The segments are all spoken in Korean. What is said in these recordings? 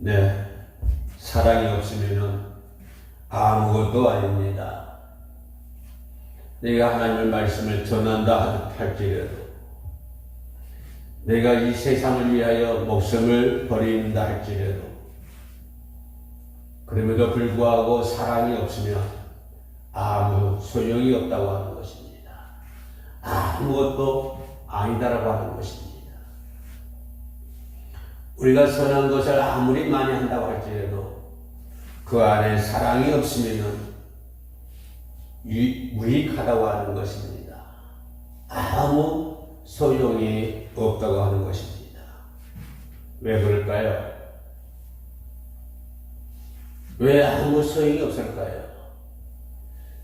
네, 사랑이 없으면 아무것도 아닙니다. 내가 하나님의 말씀을 전한다 할지라도, 내가 이 세상을 위하여 목숨을 버린다 할지라도, 그럼에도 불구하고 사랑이 없으면 아무 소용이 없다고 하는 것입니다. 아무것도 아니다라고 하는 것입니다. 우리가 선한 것을 아무리 많이 한다고 할지라도 그 안에 사랑이 없으면 무익하다고 하는 것입니다. 아무 소용이 없다고 하는 것입니다. 왜 그럴까요? 왜 아무 소용이 없을까요?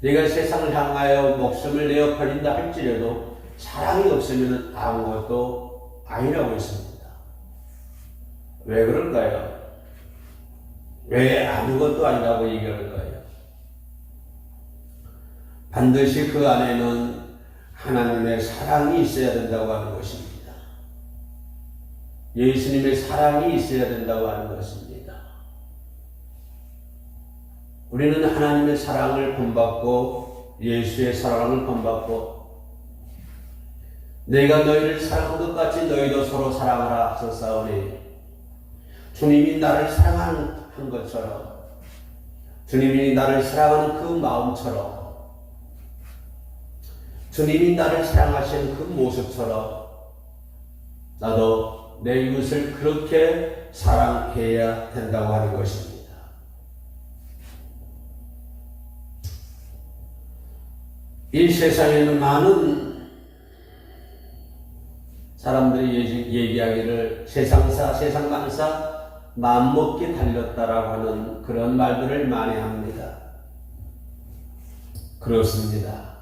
내가 세상을 향하여 목숨을 내어 버린다 할지라도 사랑이 없으면 아무것도 아니라고 했습니다. 왜 그럴까요? 왜 아무것도 아니라고 얘기할까요? 반드시 그 안에는 하나님의 사랑이 있어야 된다고 하는 것입니다. 예수님의 사랑이 있어야 된다고 하는 것입니다. 우리는 하나님의 사랑을 본받고 예수의 사랑을 본받고 내가 너희를 사랑한 것 같이 너희도 서로 사랑하라 하셨사오니 주님이 나를 사랑한 것처럼, 주님이 나를 사랑하는 그 마음처럼, 주님이 나를 사랑하신 그 모습처럼 나도 내 이웃을 그렇게 사랑해야 된다고 하는 것입니다. 이 세상에는 많은 사람들이 얘기하기를 세상 만사 맘먹기 달렸다라고 하는 그런 말들을 많이 합니다. 그렇습니다.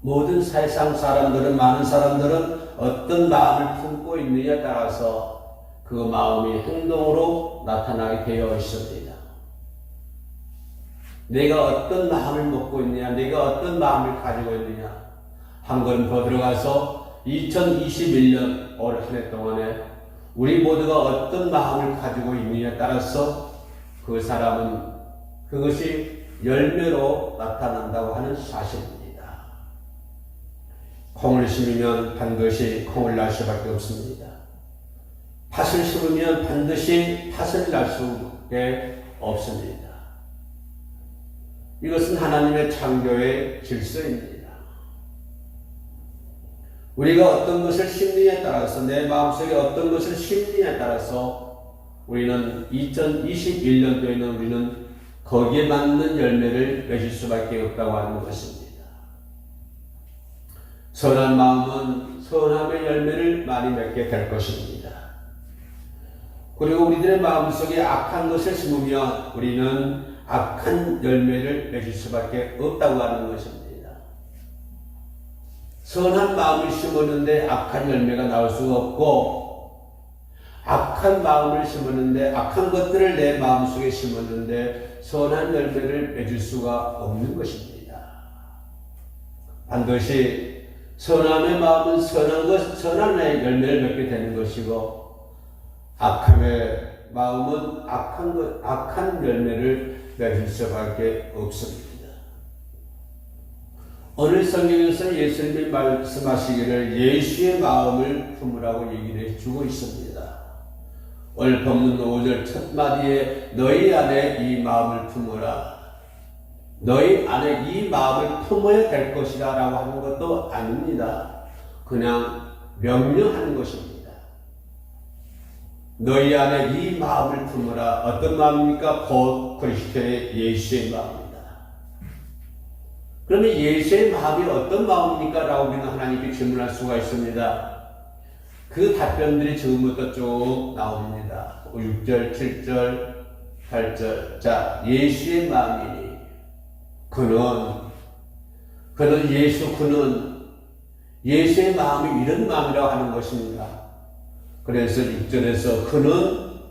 모든 세상 사람들은, 많은 사람들은 어떤 마음을 품고 있느냐에 따라서 그 마음이 행동으로 나타나게 되어 있습니다. 내가 어떤 마음을 먹고 있느냐, 내가 어떤 마음을 가지고 있느냐, 한 걸음 더 들어가서 2021년 올 한 해 동안에 우리 모두가 어떤 마음을 가지고 있느냐에 따라서 그 사람은 그것이 열매로 나타난다고 하는 사실입니다. 콩을 심으면 반드시 콩을 날 수밖에 없습니다. 팥을 심으면 반드시 팥을 날 수밖에 없습니다. 이것은 하나님의 창조의 질서입니다. 우리가 어떤 것을 심느냐에 따라서, 내 마음속에 어떤 것을 심느냐에 따라서 우리는 2021년도에는 우리는 거기에 맞는 열매를 맺을 수밖에 없다고 하는 것입니다. 선한 마음은 선함의 열매를 많이 맺게 될 것입니다. 그리고 우리들의 마음속에 악한 것을 심으면 우리는 악한 열매를 맺을 수밖에 없다고 하는 것입니다. 선한 마음을 심었는데 악한 열매가 나올 수가 없고, 악한 마음을 심었는데, 악한 것들을 내 마음속에 심었는데 선한 열매를 맺을 수가 없는 것입니다. 반드시 선함의 마음은 선한 열매를 맺게 되는 것이고, 악함의 마음은 악한 열매를 맺을 수밖에 없습니다. 오늘 성경에서 예수님이 말씀하시기를 예수의 마음을 품으라고 얘기를 해주고 있습니다. 오늘 본문 5절 첫 마디에 너희 안에 이 마음을 품으라, 너희 안에 이 마음을 품어야 될 것이다 라고 하는 것도 아닙니다. 그냥 명령하는 것입니다. 너희 안에 이 마음을 품으라. 어떤 마음입니까? 곧 그리스도의 예수의 마음입니다. 그러면 예수의 마음이 어떤 마음입니까? 라고 우리는 하나님께 질문할 수가 있습니다. 그 답변들이 지금부터 쭉 나옵니다. 6절, 7절, 8절. 자, 예수의 마음이니 그는 예수의 마음이 이런 마음이라고 하는 것입니다. 그래서 6절에서 그는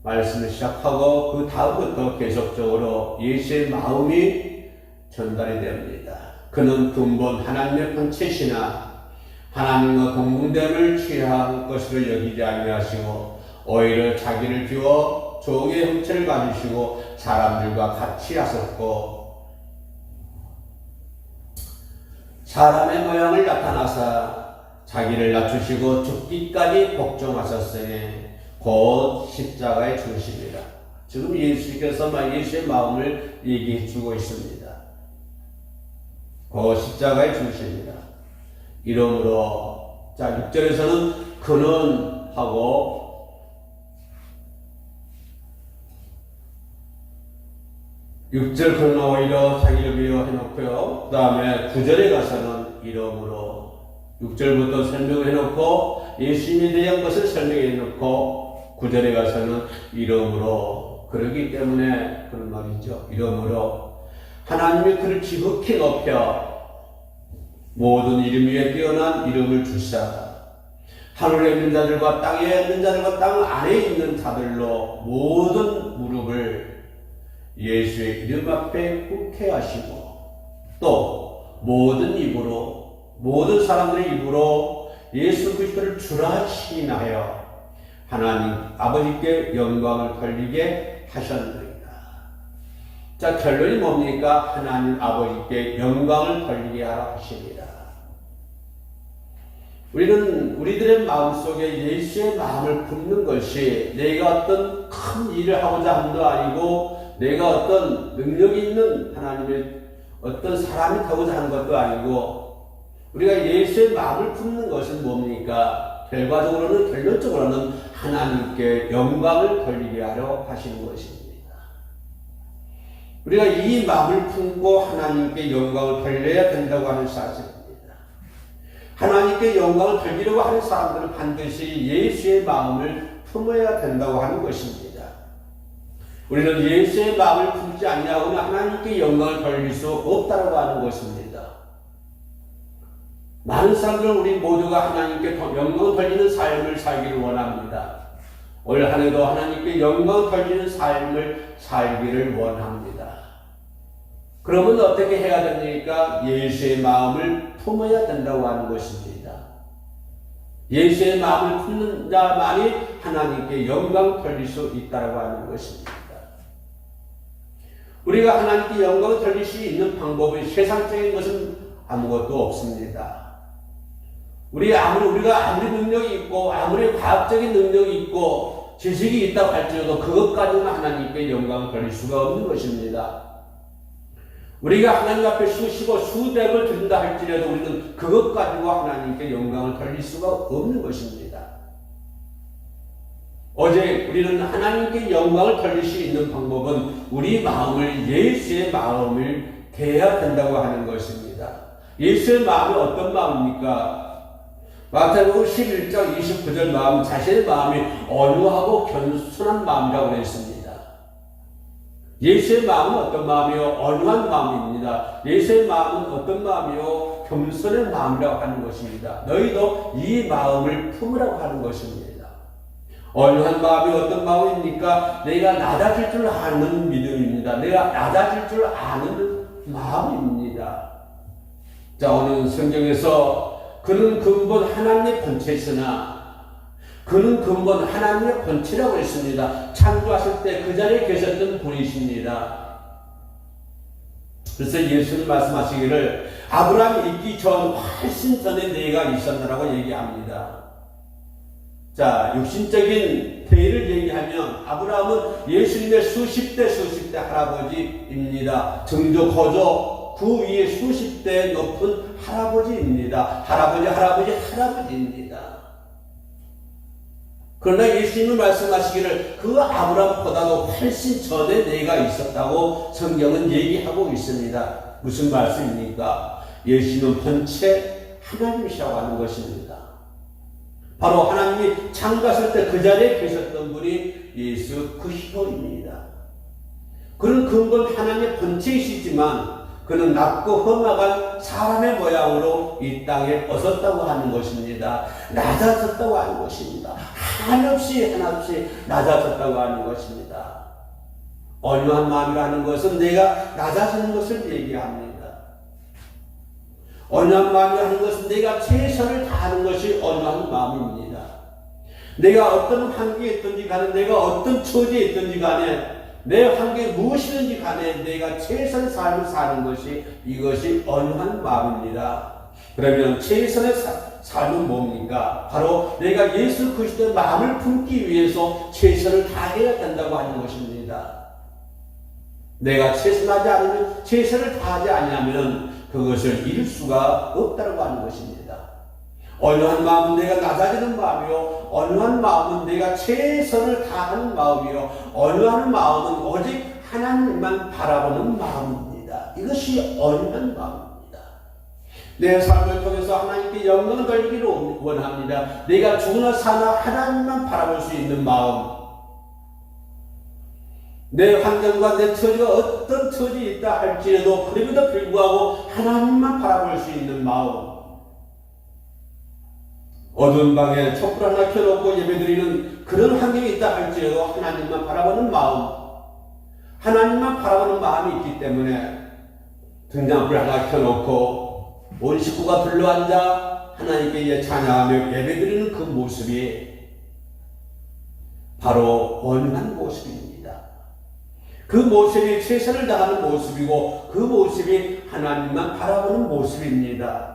말씀을 시작하고 그 다음부터 계속적으로 예수의 마음이 전달이 됩니다. 그는 근본 하나님의 본체시나 하나님과 공동됨을 취할 것으로 여기지 아니하시고 오히려 자기를 비워 종의 형체를 가지시고 사람들과 같이 하셨고 사람의 모양을 나타나사 자기를 낮추시고 죽기까지 복종하셨으니 곧 십자가에 죽으십니다. 지금 예수께서 예수의 마음을 얘기해 주고 있습니다. 곧 십자가에 죽으십니다. 이러므로 자 6절에서는 그는 하고 6절 그는 오히려 자기를 비워 해놓고요. 그 다음에 9절에 가서는 이러므로 6절부터 설명을 해놓고 예수님에 대한 것을 설명해 놓고 9절에 가서는 이러므로 그러기 때문에 그런 말이죠. 이러므로 하나님이 그를 지극히 높여 모든 이름 위에 뛰어난 이름을 주사 하늘에 있는 자들과 땅에 있는 자들과 땅 안에 있는 자들로 모든 무릎을 예수의 이름 앞에 꿇게 하시고 또 모든 입으로 모든 사람들의 입으로 예수 그리스도를 주라 시인하여 하나님 아버지께 영광을 돌리게 하셨느니라. 자 결론이 뭡니까? 하나님 아버지께 영광을 돌리게 하라 하십니다. 우리는 우리들의 마음속에 예수의 마음을 품는 것이 내가 어떤 큰 일을 하고자 함도 아니고 내가 어떤 능력이 있는 하나님의 어떤 사람이 되고자 하는 것도 아니고 우리가 예수의 마음을 품는 것은 뭡니까? 결론적으로는 하나님께 영광을 돌리게 하려 하시는 것입니다. 우리가 이 마음을 품고 하나님께 영광을 돌려야 된다고 하는 사실입니다. 하나님께 영광을 돌리려고 하는 사람들은 반드시 예수의 마음을 품어야 된다고 하는 것입니다. 우리는 예수의 마음을 품지 않냐고는 하나님께 영광을 돌릴 수 없다고 하는 것입니다. 많은 사람들은 우리 모두가 하나님께 영광을 돌리는 삶을 살기를 원합니다. 올 한 해도 하나님께 영광을 돌리는 삶을 살기를 원합니다. 그러면 어떻게 해야 됩니까? 예수의 마음을 품어야 된다고 하는 것입니다. 예수의 마음을 품는 자만이 하나님께 영광을 돌릴 수 있다고 하는 것입니다. 우리가 하나님께 영광을 돌릴 수 있는 방법은 세상적인 것은 아무것도 없습니다. 우리가 아무리 능력이 있고 아무리 과학적인 능력이 있고 지식이 있다고 할지라도 그것까지는 하나님께 영광을 돌릴 수가 없는 것입니다. 우리가 하나님 앞에 수십억 수백을 드린다 할지라도 우리는 그것 가지고 하나님께 영광을 돌릴 수가 없는 것입니다. 어제 우리는 하나님께 영광을 돌릴 수 있는 방법은 우리 마음을 예수의 마음을 대해야 된다고 하는 것입니다. 예수의 마음이 어떤 마음입니까? 마태복음 11장 29절 마음, 자신의 마음이 온유하고 겸손한 마음이라고 했습니다. 예수의 마음은 어떤 마음이요? 온유한 마음입니다. 예수의 마음은 어떤 마음이요? 겸손의 마음이라고 하는 것입니다. 너희도 이 마음을 품으라고 하는 것입니다. 온유한 마음이 어떤 마음입니까? 내가 낮아질 줄 아는 믿음입니다. 내가 낮아질 줄 아는 마음입니다. 자, 오늘 성경에서 그는 근본 하나님의 본체였으나 그는 근본 하나님의 본체라고 했습니다. 창조하실 때 그 자리에 계셨던 분이십니다. 그래서 예수님 말씀하시기를 아브라함이 있기 전 훨씬 전에 내가 있었다라고 얘기합니다. 자, 육신적인 대의를 얘기하면 아브라함은 예수님의 수십 대 할아버지입니다. 정조 거조 그 위에 수십 대 높은 할아버지입니다. 할아버지입니다. 그러나 예수님은 말씀하시기를 그 아브라함보다도 훨씬 전에 내가 있었다고 성경은 얘기하고 있습니다. 무슨 말씀입니까? 예수님은 본체 하나님이시라고 하는 것입니다. 바로 하나님이 창조하실 때 그 자리에 계셨던 분이 예수 그리스도입니다. 그는 근본 하나님의 본체이시지만 그는 낮고 험악한 사람의 모양으로 이 땅에 오셨다고 하는 것입니다. 낮아졌다고 하는 것입니다. 한없이 낮아졌다고 하는 것입니다. 온유한 마음이라는 것은 내가 낮아지는 것을 얘기합니다. 온유한 마음이라는 것은 내가 최선을 다하는 것이 온유한 마음입니다. 내가 어떤 환경에 있든지 간에, 내가 어떤 처지에 있든지 간에, 내 환경이 무엇이든지 간에 내가 최선의 삶을 사는 것이, 이것이 언한 마음입니다. 그러면 최선의 삶은 뭡니까? 바로 내가 예수 그리스도의 마음을 품기 위해서 최선을 다해야 된다고 하는 것입니다. 내가 최선하지 않으면, 최선을 다하지 않으면 그것을 이룰 수가 없다고 하는 것입니다. 언한 마음은 내가 낮아지는 마음이요, 언한 마음은 내가 최선을 다하는 마음이요, 언한 마음은 오직 하나님만 바라보는 마음입니다. 이것이 언한 마음입니다. 내 삶을 통해서 하나님께 영광을 돌리기를 원합니다. 내가 죽으나 사나 하나님만 바라볼 수 있는 마음, 내 환경과 내 처지가 어떤 처지에 있다 할지라도 그럼에도 불구하고 하나님만 바라볼 수 있는 마음, 어두운 방에 촛불 하나 켜놓고 예배드리는 그런 환경이 있다 할지라도 하나님만 바라보는 마음, 하나님만 바라보는 마음이 있기 때문에 등잔불 하나 켜놓고 온 식구가 둘러앉아 하나님께 찬양하며 예배드리는 그 모습이 바로 온유한 모습입니다. 그 모습이 최선을 다하는 모습이고 그 모습이 하나님만 바라보는 모습입니다.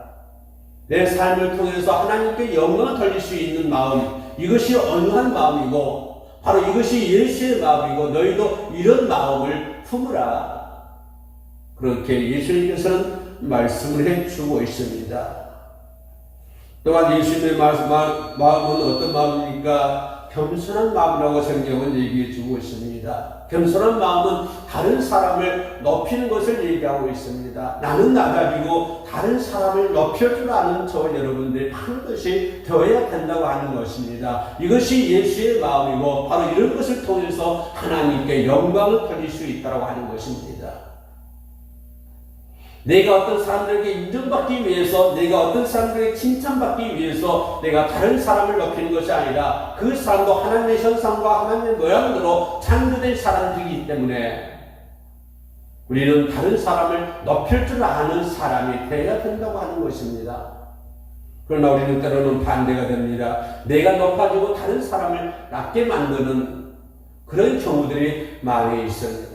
내 삶을 통해서 하나님께 영광을 돌릴 수 있는 마음, 이것이 온유한 마음이고 바로 이것이 예수의 마음이고 너희도 이런 마음을 품으라. 그렇게 예수님께서는 말씀을 해주고 있습니다. 또한 예수님의 마음은 어떤 마음입니까? 겸손한 마음이라고 성경은 얘기해 주고 있습니다. 겸손한 마음은 다른 사람을 높이는 것을 얘기하고 있습니다. 나는 낮아지고 다른 사람을 높일 줄 아는 저 여러분들이 반드시 되어야 된다고 하는 것입니다. 이것이 예수의 마음이고 바로 이런 것을 통해서 하나님께 영광을 돌릴 수 있다고 하는 것입니다. 내가 어떤 사람들에게 인정받기 위해서, 내가 어떤 사람들에게 칭찬받기 위해서 내가 다른 사람을 높이는 것이 아니라 그 사람도 하나님의 형상과 하나님의 모양대로 창조된 사람들이기 때문에 우리는 다른 사람을 높일 줄 아는 사람이 되어야 된다고 하는 것입니다. 그러나 우리는 때로는 반대가 됩니다. 내가 높아지고 다른 사람을 낮게 만드는 그런 경우들이 많이 있습니다.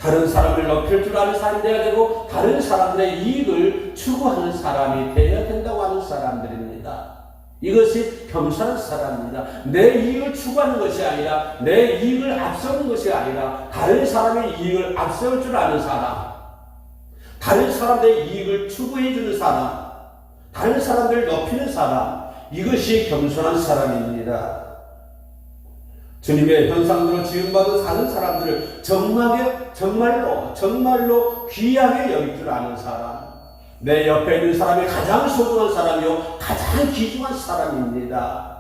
다른 사람을 높일 줄 아는 사람이 되어야 되고 다른 사람들의 이익을 추구하는 사람이 되어야 된다고 하는 사람들입니다. 이것이 겸손한 사람입니다. 내 이익을 추구하는 것이 아니라 내 이익을 앞세우는 것이 아니라 다른 사람의 이익을 앞세울 줄 아는 사람, 다른 사람들의 이익을 추구해 주는 사람, 다른 사람들을 높이는 사람, 이것이 겸손한 사람입니다. 주님의 형상으로 지음받은 사는 사람들을 정말로 귀하게 여길 줄 아는 사람, 내 옆에 있는 사람이 가장 소중한 사람이요 가장 귀중한 사람입니다.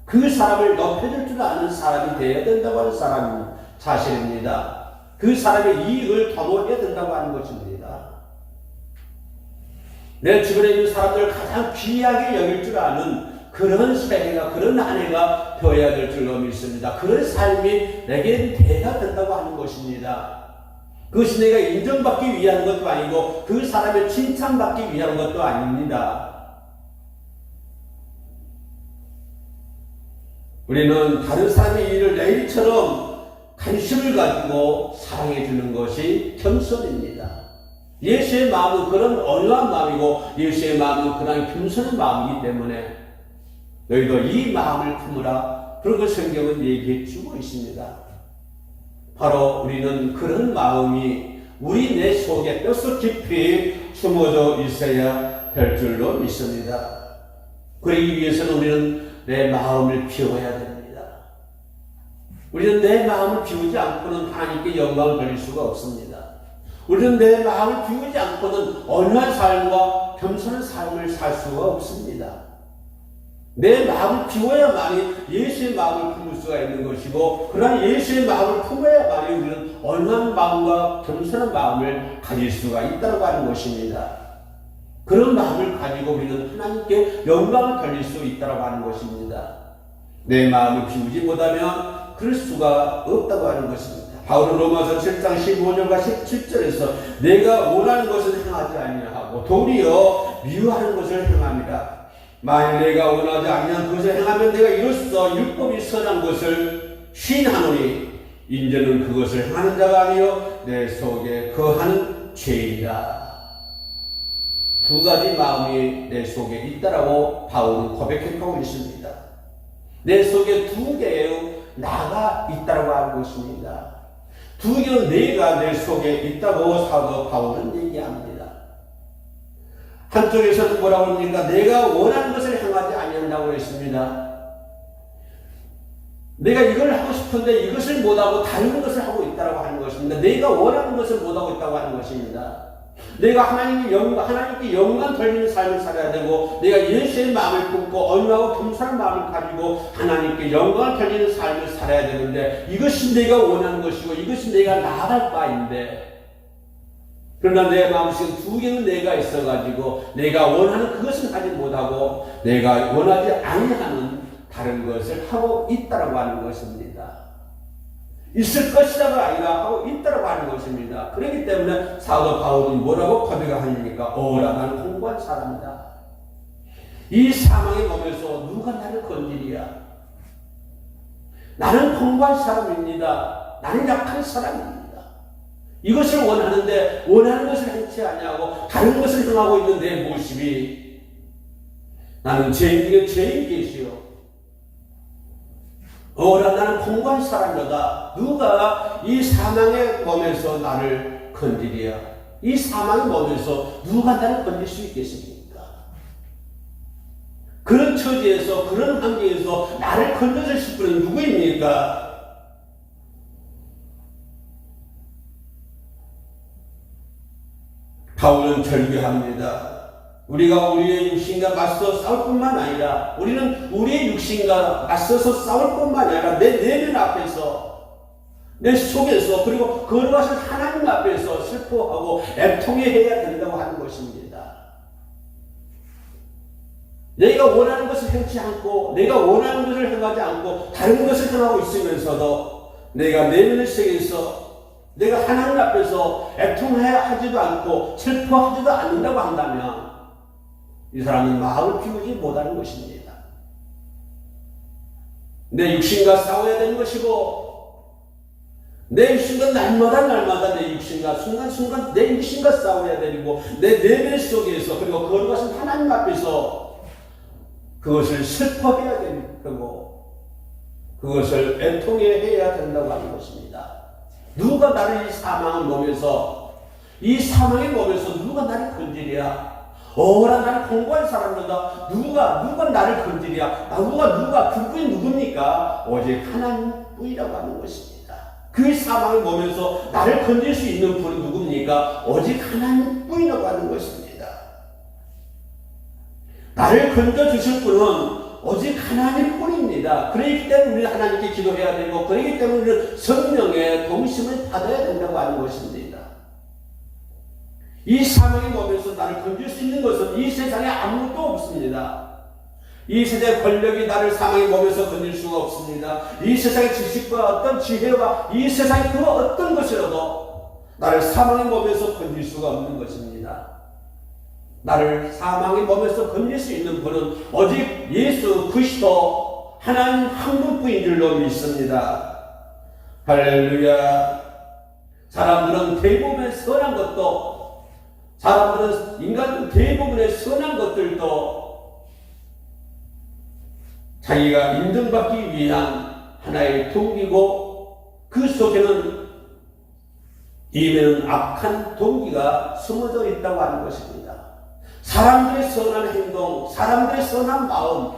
그 사람을 높여줄 줄 아는 사람이 되어야 된다고 하는 사람이 사실입니다. 그 사람의 이익을 도모해야 된다고 하는 것입니다. 내 주변에 있는 사람들을 가장 귀하게 여길 줄 아는 그런 새해가, 그런 한 해가 되어야 될 줄로 믿습니다. 그런 삶이 내게 돼야 된다고 하는 것입니다. 그것이 내가 인정받기 위한 것도 아니고 그 사람의 칭찬받기 위한 것도 아닙니다. 우리는 다른 사람의 일을 내 일처럼 관심을 가지고 사랑해 주는 것이 겸손입니다. 예수의 마음은 그런 온유한 마음이고 예수의 마음은 그런 겸손한 마음이기 때문에 너희도 이 마음을 품으라. 그런 걸 성경은 얘기해 주고 있습니다. 바로 우리는 그런 마음이 우리 내 속에 뼛속 깊이 숨어져 있어야 될 줄로 믿습니다. 그러기 위해서는 우리는 내 마음을 비워야 됩니다. 우리는 내 마음을 비우지 않고는 하나님께 영광을 돌릴 수가 없습니다. 우리는 내 마음을 비우지 않고는 온유한 삶과 겸손한 삶을 살 수가 없습니다. 내 마음을 비워야만이 예수의 마음을 품을 수가 있는 것이고 그러한 예수의 마음을 품어야만이 우리는 온유한 마음과 겸손한 마음을 가질 수가 있다고 하는 것입니다. 그런 마음을 가지고 우리는 하나님께 영광을 돌릴 수 있다고 하는 것입니다. 내 마음을 비우지 못하면 그럴 수가 없다고 하는 것입니다. 바울은 로마서 7장 15절과 17절에서 내가 원하는 것을 행하지 아니하고 도리어 미워하는 것을 행합니다. 만일 내가 원하지 아니한 그것을 행하면 내가 이로써 율법이 선한 것을 시인하노니 인제는 그것을 행하는 자가 아니요 내 속에 거하는 죄이다. 두 가지 마음이 내 속에 있다라고 바울은 고백하고 있습니다. 내 속에 두 개의 나가 있다라고 하는 것입니다. 두 개의 내가 내 속에 있다고 사도 바울은 얘기합니다. 한쪽에서는 뭐라고 합니까? 내가 원하는 것을 행하지 아니한다고 했습니다. 내가 이걸 하고 싶은데 이것을 못하고 다른 것을 하고 있다고 하는 것입니다. 내가 원하는 것을 못하고 있다고 하는 것입니다. 내가 하나님께 영광 돌리는 삶을 살아야 되고, 내가 예수의 마음을 품고 얼마고 겸손한 마음을 가지고 하나님께 영광을 돌리는 삶을 살아야 되는데, 이것이 내가 원하는 것이고 이것이 내가 나아갈 바인데, 그러나 내 마음속에 두 개는 내가 있어가지고 내가 원하는 그것은 하지 못하고 내가 원하지 아니하는 다른 것을 하고 있다라고 하는 것입니다. 있을 것이라가 아니라 하고 있다라고 하는 것입니다. 그렇기 때문에 사도 바울은 뭐라고 고백합니까? 오라, 나는 공부한 사람이다. 이 사망의 몸에서 누가 나를 건지리야? 나는 공부한 사람입니다. 나는 약한 사람입니다. 이것을 원하는데 원하는 것을 행치 아니하고 다른 것을 행하고 있는 내 모습이, 나는 죄인 중에 죄인 계시오. 오라, 나는 공부한 사람이다. 누가 이 사망의 몸에서 나를 건지리야? 이 사망의 몸에서 누가 나를 건질 수 있겠습니까? 그런 처지에서, 그런 환경에서 나를 건져줄 분은 누구입니까? 바울은 절규합니다. 우리가 우리의 육신과 맞서 싸울 뿐만 아니라, 우리는 우리의 육신과 맞서서 싸울 뿐만 아니라 내 내면 앞에서, 내 속에서, 그리고 거룩하신 하나님 앞에서 슬퍼하고 애통해야 된다고 하는 것입니다. 내가 원하는 것을 행치 않고 내가 원하는 것을 행하지 않고 다른 것을 행하고 있으면서도 내가 내면의 세계에서 내가 하나님 앞에서 애통하지도 않고 슬퍼하지도 않는다고 한다면 이 사람은 마음을 비우지 못하는 것입니다. 내 육신과 싸워야 되는 것이고, 내 육신과 날마다 내 육신과 순간순간 내 육신과 싸워야 되고, 내 내면 속에서, 그리고 거룩하신 하나님 앞에서 그것을 슬퍼해야 되고 그것을 애통해야 된다고 하는 것입니다. 누가 나를 이 사망의 몸에서, 이 사망의 몸에서 누가 나를 건지랴? 오라, 나를 공부한 사람이다. 누가 나를 건지랴? 누가 그분이 누굽니까? 오직 하나님뿐이라고 하는 것입니다. 그 사망의 몸에서 나를 건질 수 있는 분은 누굽니까? 오직 하나님뿐이라고 하는 것입니다. 나를 건져주실 분은 오직 하나님뿐입니다. 그렇기 때문에 우리는 하나님께 기도해야 되고, 그렇기 때문에 우리는 성령의 동심을 받아야 된다고 하는 것입니다. 이 사망의 몸에서 나를 건질 수 있는 것은 이 세상에 아무것도 없습니다. 이 세상의 권력이 나를 사망의 몸에서 건질 수가 없습니다. 이 세상의 지식과 어떤 지혜와 이 세상의 그 어떤 것이라도 나를 사망의 몸에서 건질 수가 없는 것입니다. 나를 사망의 몸에서 건질 수 있는 분은 오직 예수 그리스도 하나님 한 분뿐인 줄로 믿습니다. 할렐루야. 사람들은 대부분의 선한 것도, 인간들 대부분의 선한 것들도 자기가 인정받기 위한 하나의 동기고, 그 속에는 이면은 악한 동기가 숨어져 있다고 하는 것입니다. 사람들의 선한 행동, 사람들의 선한 마음,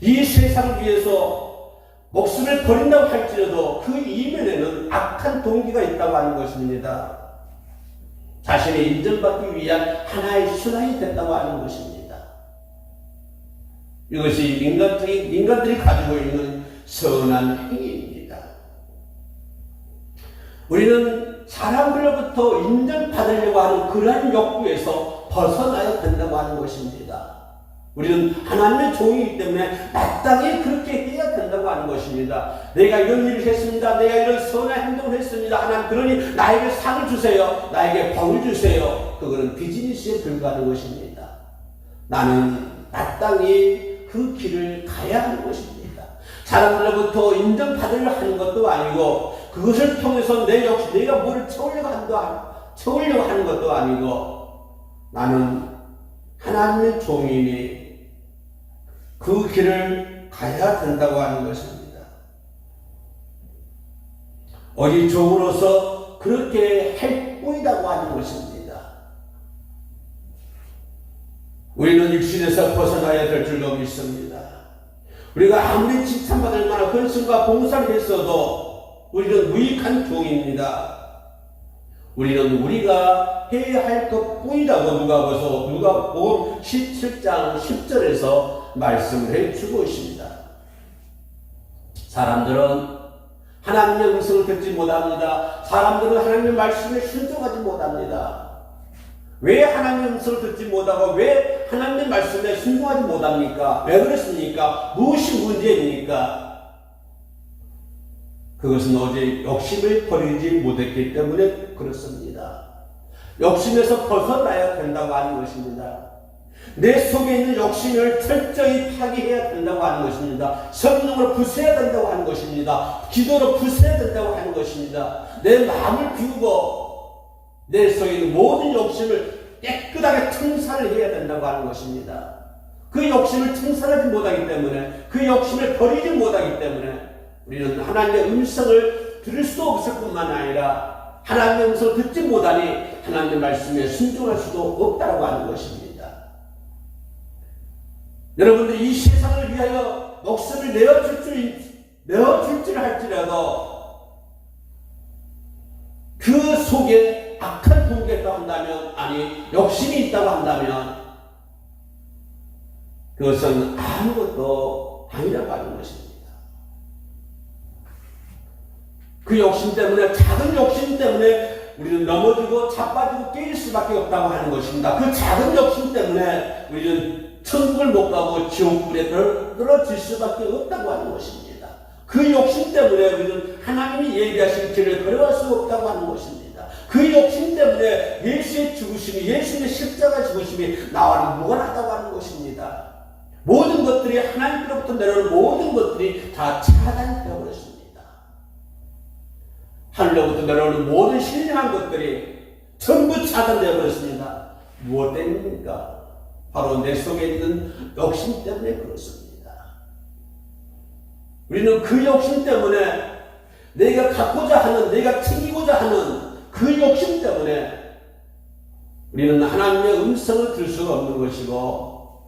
이 세상을 위해서 목숨을 버린다고 할지라도 그 이면에는 악한 동기가 있다고 하는 것입니다. 자신이 인정받기 위한 하나의 수단이 됐다고 하는 것입니다. 이것이 인간들이 가지고 있는 선한 행위입니다. 우리는 사람들로부터 인정받으려고 하는 그러한 욕구에서 벗어나야 된다고 하는 것입니다. 우리는 하나님의 종이기 때문에 마땅히 그렇게 해야 된다고 하는 것입니다. 내가 이런 일을 했습니다. 내가 이런 선한 행동을 했습니다. 하나님, 그러니 나에게 상을 주세요. 나에게 복을 주세요. 그거는 비즈니스에 불과한 것입니다. 나는 마땅히 그 길을 가야 하는 것입니다. 사람들로부터 인정받으려 하는 것도 아니고 그것을 통해서 내 역시 내가 뭐를 채우려고 하는 것도 아니고 나는 하나님의 종이니 그 길을 가야 된다고 하는 것입니다. 어디 종으로서 그렇게 할 뿐이라고 하는 것입니다. 우리는 육신에서 벗어나야 될 줄로 믿습니다. 우리가 아무리 칭찬받을 만한 헌신과 봉사를 했어도 우리는 무익한 종입니다. 우리는 우리가 해야 할 것뿐이라고 누가복음 17장 10절에서 말씀을 해주고 있습니다. 사람들은 하나님의 음성을 듣지 못합니다. 사람들은 하나님의 말씀에 순종하지 못합니다. 왜 하나님의 음성을 듣지 못하고 왜 하나님의 말씀에 순종하지 못합니까? 왜 그렇습니까? 무엇이 문제입니까? 그것은 오직 욕심을 버리지 못했기 때문에 그렇습니다. 욕심에서 벗어나야 된다고 하는 것입니다. 내 속에 있는 욕심을 철저히 파괴해야 된다고 하는 것입니다. 성령으로 부숴야 된다고 하는 것입니다. 기도로 부숴야 된다고 하는 것입니다. 내 마음을 비우고 내 속에 있는 모든 욕심을 깨끗하게 청산을 해야 된다고 하는 것입니다. 그 욕심을 청산하지 못하기 때문에 그 욕심을 버리지 못하기 때문에 우리는 하나님의 음성을 들을 수 없을 뿐만 아니라 하나님의 음성을 듣지 못하니 하나님의 말씀에 순종할 수도 없다고 하는 것입니다. 여러분들이 이 세상을 위하여 목숨을 내어줄 줄 할지라도 그 속에 악한 동기가 있다고 한다면, 아니 욕심이 있다고 한다면 그것은 아무것도 아니라고 하는 것입니다. 그 욕심 때문에, 작은 욕심 때문에 우리는 넘어지고 자빠지고 깨질 수밖에 없다고 하는 것입니다. 그 작은 욕심 때문에 우리는 천국을 못 가고 지옥불에 떨어질 수밖에 없다고 하는 것입니다. 그 욕심 때문에 우리는 하나님이 예비하신 길을 걸어갈 수 없다고 하는 것입니다. 그 욕심 때문에 예수의 죽으심이, 예수의 십자가 죽으심이 나와는 무관하다고 하는 것입니다. 모든 것들이 하나님으로부터 내려오는 모든 것들이 다 차단되어 버렸습니다. 하늘로부터 내려오는 모든 신령한 것들이 전부 차단되어 버렸습니다. 무엇 때문입니까? 바로 내 속에 있는 욕심 때문에 그렇습니다. 우리는 그 욕심 때문에 내가 갖고자 하는, 내가 챙기고자 하는 그 욕심 때문에 우리는 하나님의 음성을 들을 수가 없는 것이고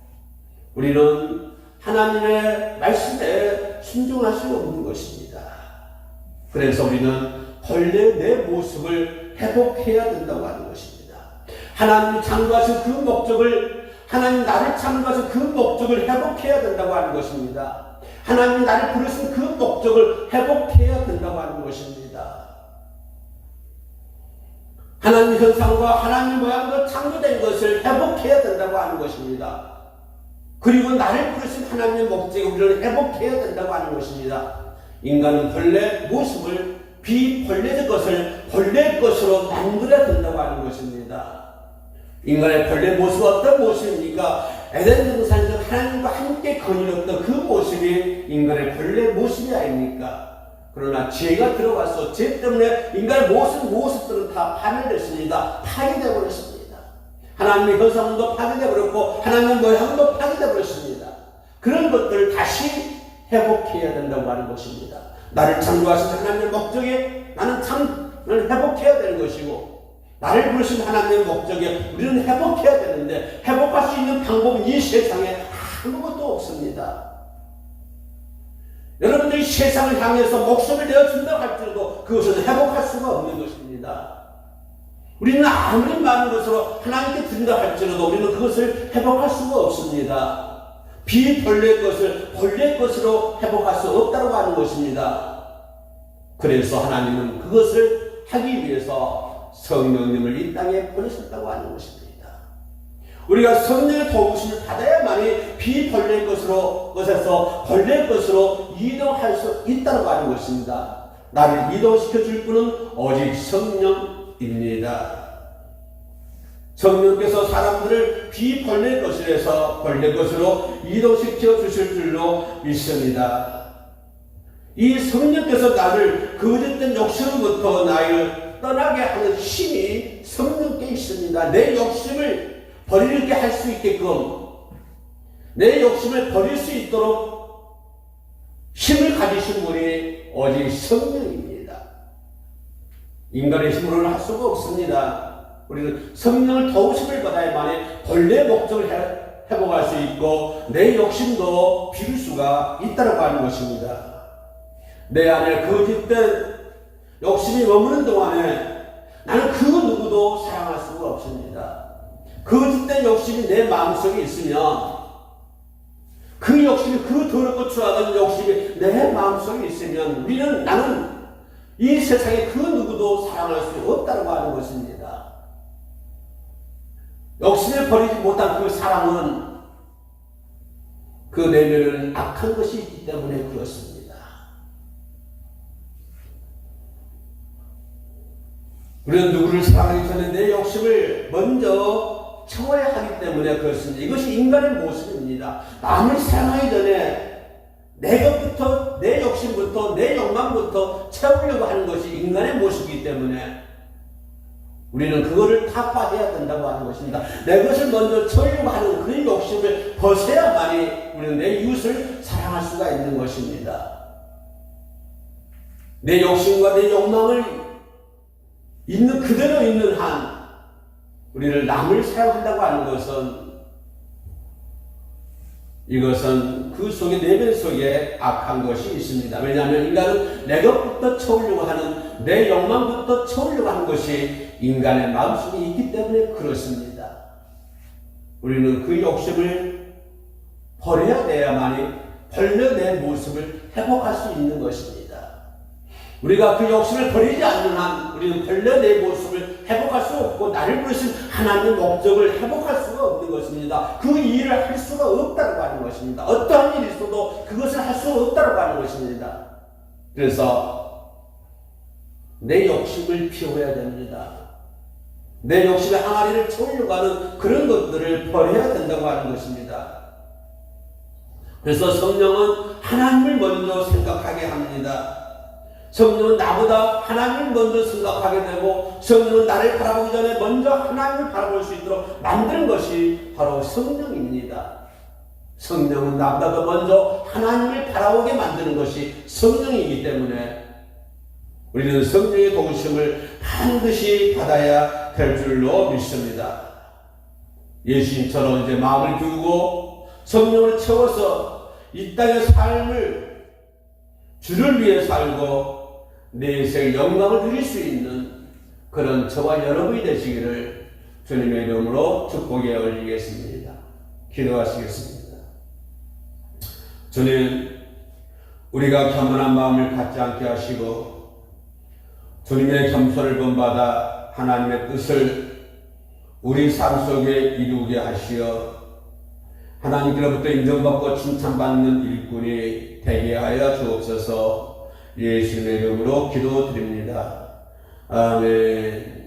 우리는 하나님의 말씀에 순종할 수 없는 것입니다. 그래서 우리는 본래 내 모습을 회복해야 된다고 하는 것입니다. 하나님이 창조하신 그 목적을, 하나님 나를 창조하신 그 목적을 회복해야 된다고 하는 것입니다. 하나님 나를 부르신 그 목적을 회복해야 된다고 하는 것입니다. 하나님 형상과 하나님 모양으로 창조된 것을 회복해야 된다고 하는 것입니다. 그리고 나를 부르신 하나님의 목적을 우리를 회복해야 된다고 하는 것입니다. 인간은 본래 모습을 비본래의 것을 본래 것으로 만들어야 된다고 하는 것입니다. 인간의 본래 모습은 어떤 모습입니까? 에덴 동산에서 하나님과 함께 거닐었던 그 모습이 인간의 본래 모습이 아닙니까? 그러나 죄가 들어와서 죄 때문에 인간의 모습들은 다 파멸됐습니다. 파괴되어 버렸습니다. 하나님의 형상도 파괴되어 버렸고 하나님의 모양도 파괴되어 버렸습니다. 그런 것들을 다시 회복해야 된다고 하는 것입니다. 나를 창조하신 하나님의 목적에 나는 회복해야 되는 것이고 나를 부르신 하나님의 목적에 우리는 회복해야 되는데 회복할 수 있는 방법은 이 세상에 아무것도 없습니다. 여러분들이 세상을 향해서 목숨을 내어준다고 할지라도 그것은 회복할 수가 없는 것입니다. 우리는 아무리 많은 것으로 하나님께 드린다 할지라도 우리는 그것을 회복할 수가 없습니다. 비본래 것을 본래 것으로 회복할 수 없다고 하는 것입니다. 그래서 하나님은 그것을 하기 위해서 성령님을 이 땅에 보내셨다고 하는 것입니다. 우리가 성령의 도우심을 받아야만이 비본래 것에서 본래 것으로 이동할 수 있다고 하는 것입니다. 나를 이동시켜 줄 분은 오직 성령입니다. 성령께서 사람들을 비벌레 것에서 벌레 것으로 이동시켜 주실 줄로 믿습니다. 이 성령께서 나를 거짓된 욕심으로부터 나를 떠나게 하는 힘이 성령께 있습니다. 내 욕심을 버리게 할 수 있게끔, 내 욕심을 버릴 수 있도록 힘을 가지신 분이 오직 성령입니다. 인간의 힘으로는 할 수가 없습니다. 우리는 성령을 도우심을 받아야만이 본래 목적을 회복할 수 있고 내 욕심도 비울 수가 있다고 하는 것입니다. 내 안에 거짓된 욕심이 머무는 동안에 나는 그 누구도 사랑할 수가 없습니다. 거짓된 욕심이 내 마음속에 있으면, 그 욕심이, 그 더럽고 추하던 욕심이 내 마음속에 있으면 나는 이 세상에 그 누구도 사랑할 수 없다고 하는 것입니다. 욕심을 버리지 못한 그 사랑은 그 내면에는 악한 것이 있기 때문에 그렇습니다. 우리는 누구를 사랑하기 전에 내 욕심을 먼저 채워야 하기 때문에 그렇습니다. 이것이 인간의 모습입니다. 남을 사랑하기 전에 내 것부터, 내 욕심부터, 내 욕망부터 채우려고 하는 것이 인간의 모습이기 때문에 우리는 그거를 타파해야 된다고 하는 것입니다. 내 것을 먼저 채우려고 하는 그 욕심을 벗어야만이 우리는 내 이웃을 사랑할 수가 있는 것입니다. 내 욕심과 내 욕망을 있는 그대로 있는 한 우리를 남을 사랑한다고 하는 것은, 이것은 그 속에, 내면 속에 악한 것이 있습니다. 왜냐하면 인간은 내 것부터 채우려고 하는, 내 욕망부터 채우려고 하는 것이 인간의 마음속에 있기 때문에 그렇습니다. 우리는 그 욕심을 버려야 돼야만이 벌려 내 모습을 회복할 수 있는 것입니다. 우리가 그 욕심을 버리지 않는 한 우리는 벌려 내 모습을 회복할 수 없고 나를 부르신 하나님의 목적을 회복할 수가 없는 것입니다. 그 일을 할 수가 없다고 하는 것입니다. 어떠한 일이 있어도 그것을 할 수 없다고 하는 것입니다. 그래서 내 욕심을 피워야 됩니다. 내 욕심의 항아리를 채우려고 하는 그런 것들을 버려야 된다고 하는 것입니다. 그래서 성령은 하나님을 먼저 생각하게 합니다. 성령은 나보다 하나님을 먼저 생각하게 되고, 성령은 나를 바라보기 전에 먼저 하나님을 바라볼 수 있도록 만드는 것이 바로 성령입니다. 성령은 나보다 더 먼저 하나님을 바라보게 만드는 것이 성령이기 때문에 우리는 성령의 도우심을 반드시 받아야 될 줄로 믿습니다. 예수님처럼 이제 마음을 비우고 성령으로 채워서 이 땅의 삶을 주를 위해 살고 내 인생 영광을 누릴 수 있는 그런 저와 여러분이 되시기를 주님의 이름으로 축복에 올리겠습니다. 기도하시겠습니다. 주님, 우리가 겸손한 마음을 갖지 않게 하시고 주님의 겸손을 본받아 하나님의 뜻을 우리 삶 속에 이루게 하시어 하나님께로부터 인정받고 칭찬받는 일꾼이 되게 하여 주옵소서. 예수님의 이름으로 기도드립니다. 아멘.